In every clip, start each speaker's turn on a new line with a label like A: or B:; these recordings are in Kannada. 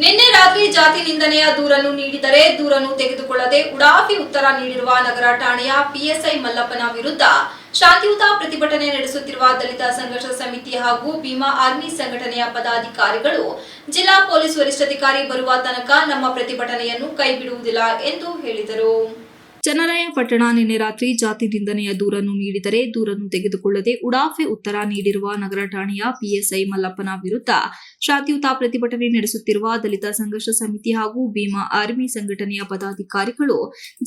A: ನಿನ್ನೆ ರಾತ್ರಿ ಜಾತಿ ನಿಂದನೆಯ ದೂರನ್ನು ನೀಡಿದರೆ ದೂರನ್ನು ತೆಗೆದುಕೊಳ್ಳದೆ ಉಡಾಫಿ ಉತ್ತರ ನೀಡಿರುವ ನಗರ ಠಾಣೆಯ ಪಿಎಸ್ಐ ಮಲ್ಲಪ್ಪನ ವಿರುದ್ಧ ಶಾಂತಿಯುತ ಪ್ರತಿಭಟನೆ ನಡೆಸುತ್ತಿರುವ ದಲಿತ ಸಂಘರ್ಷ ಸಮಿತಿ ಹಾಗೂ ಭೀಮಾ ಆರ್ಮಿ ಸಂಘಟನೆಯ ಪದಾಧಿಕಾರಿಗಳು ಜಿಲ್ಲಾ ಪೊಲೀಸ್ ವರಿಷ್ಠಾಧಿಕಾರಿ ಬರುವ ತನಕ ನಮ್ಮ ಪ್ರತಿಭಟನೆಯನ್ನು ಕೈಬಿಡುವುದಿಲ್ಲ ಎಂದು ಹೇಳಿದರು. ಚನ್ನರಾಯಪಟ್ಟಣ ನಿನ್ನೆ ರಾತ್ರಿ ಜಾತಿ ನಿಂದನೆಯ ದೂರನ್ನು ನೀಡಿದರೆ ದೂರನ್ನು ತೆಗೆದುಕೊಳ್ಳದೆ ಉಡಾಫೆ ಉತ್ತರ ನೀಡಿರುವ ನಗರ ಠಾಣೆಯ ಪಿಎಸ್ಐ ಮಲ್ಲಪ್ಪನ ವಿರುದ್ಧ ಶಾಂತಿಯುತ ಪ್ರತಿಭಟನೆ ನಡೆಸುತ್ತಿರುವ ದಲಿತ ಸಂಘರ್ಷ ಸಮಿತಿ ಹಾಗೂ ಭೀಮಾ ಆರ್ಮಿ ಸಂಘಟನೆಯ ಪದಾಧಿಕಾರಿಗಳು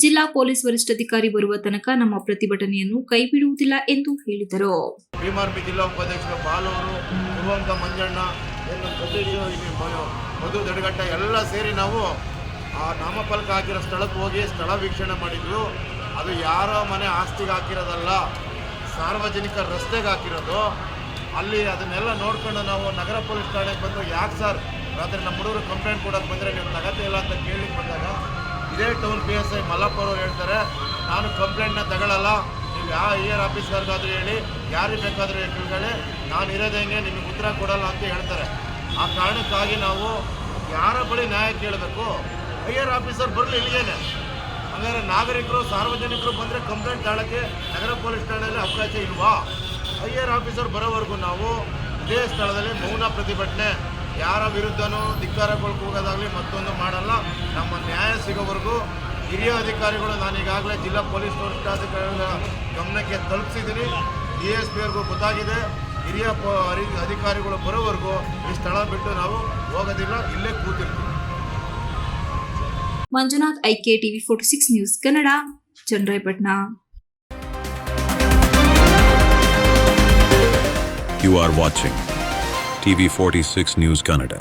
A: ಜಿಲ್ಲಾ ಪೊಲೀಸ್ ವರಿಷ್ಠಾಧಿಕಾರಿ ಬರುವ ತನಕ ನಮ್ಮ ಪ್ರತಿಭಟನೆಯನ್ನು ಕೈಬಿಡುವುದಿಲ್ಲ ಎಂದು ಹೇಳಿದರು.
B: ಭೀಮಾ ಆರ್ಮಿ ಜಿಲ್ಲಾ ಉಪಾಧ್ಯಕ್ಷರು ಬಾಲೂರು, ಗುರುವಂತ ಮಂಜಣ್ಣ, ಮಧು ದಡಗಟ್ಟ ಎಲ್ಲ ಸೇರಿ ನಾವು ಆ ನಾಮಫಲಕ ಹಾಕಿರೋ ಸ್ಥಳಕ್ಕೆ ಹೋಗಿ ಸ್ಥಳ ವೀಕ್ಷಣೆ ಮಾಡಿದ್ವಿ. ಅದು ಯಾರೋ ಮನೆ ಆಸ್ತಿಗೆ ಹಾಕಿರೋದಲ್ಲ, ಸಾರ್ವಜನಿಕ ರಸ್ತೆಗೆ ಹಾಕಿರೋದು. ಅಲ್ಲಿ ಅದನ್ನೆಲ್ಲ ನೋಡ್ಕೊಂಡು ನಾವು ನಗರ ಪೊಲೀಸ್ ಠಾಣೆಗೆ ಬಂದು, ಯಾಕೆ ಸರ್ ರಾತ್ರಿ ನಮ್ಮ ಹುಡುಗರು ಕಂಪ್ಲೇಂಟ್ ಕೊಡೋಕೆ ಬಂದರೆ ನೀವು ತಗತ್ತೆ ಇಲ್ಲ ಅಂತ ಕೇಳಲಿಕ್ಕೆ ಬಂದಾಗ ಇದೇ ಟೌನ್ PSI ಮಲ್ಲಪ್ಪ ಅವರು ಹೇಳ್ತಾರೆ, ನಾನು ಕಂಪ್ಲೇಂಟ್ನ ತಗೊಳ್ಳಲ್ಲ, ನೀವು ಯಾವ ER ಆಫೀಸರ್ಗಾದರೂ ಹೇಳಿ, ಯಾರಿಗೆ ಬೇಕಾದರೂ ಕೇಳಿ, ನಾನು ಇರೋದು ಹೆಂಗೆ ನಿಮಗೆ ಉತ್ತರ ಕೊಡಲ್ಲ ಅಂತ ಹೇಳ್ತಾರೆ. ಆ ಕಾರಣಕ್ಕಾಗಿ ನಾವು ಯಾರ ಬಳಿ ನ್ಯಾಯ ಕೇಳಬೇಕು? ER ಆಫೀಸರ್ ಬರಲಿ ಇಲ್ಲಿಗೇನೆ. ಹಾಗಾದರೆ ನಾಗರಿಕರು ಸಾರ್ವಜನಿಕರು ಬಂದರೆ ಕಂಪ್ಲೇಂಟ್ ತಾಳಕ್ಕೆ ನಗರ ಪೊಲೀಸ್ ಠಾಣೆಯಲ್ಲಿ ಅವಕಾಶ ಇಲ್ವಾ? ER ಆಫೀಸರ್ ಬರೋವರೆಗೂ ನಾವು ಇದೇ ಸ್ಥಳದಲ್ಲಿ ಮೌನ ಪ್ರತಿಭಟನೆ, ಯಾರ ವಿರುದ್ಧನೂ ಧಿಕ್ಕಾರಗಳಿಗೆ ಹೋಗೋದಾಗಲಿ ಮತ್ತೊಂದು ಮಾಡಲ್ಲ. ನಮ್ಮ ನ್ಯಾಯ ಸಿಗೋವರೆಗೂ ಹಿರಿಯ ಅಧಿಕಾರಿಗಳು, ನಾನೀಗಾಗಲೇ ಜಿಲ್ಲಾ ಪೊಲೀಸ್ ವರಿಷ್ಠಾಧಿಕಾರಿಗಳ ಗಮನಕ್ಕೆ ತಲುಪಿಸಿದ್ದೀನಿ. DSP ಅವ್ರಿಗೂ ಗೊತ್ತಾಗಿದೆ. ಹಿರಿಯ ಅಧಿಕಾರಿಗಳು ಬರೋವರೆಗೂ ಈ ಸ್ಥಳ ಬಿಟ್ಟು ನಾವು ಹೋಗೋದಿಲ್ಲ, ಇಲ್ಲೇ ಕೂತಿರ್ತೀವಿ.
A: Manjunath, IK TV46 news Kannada, Channarayapatna.
C: You are watching TV46 News Kannada.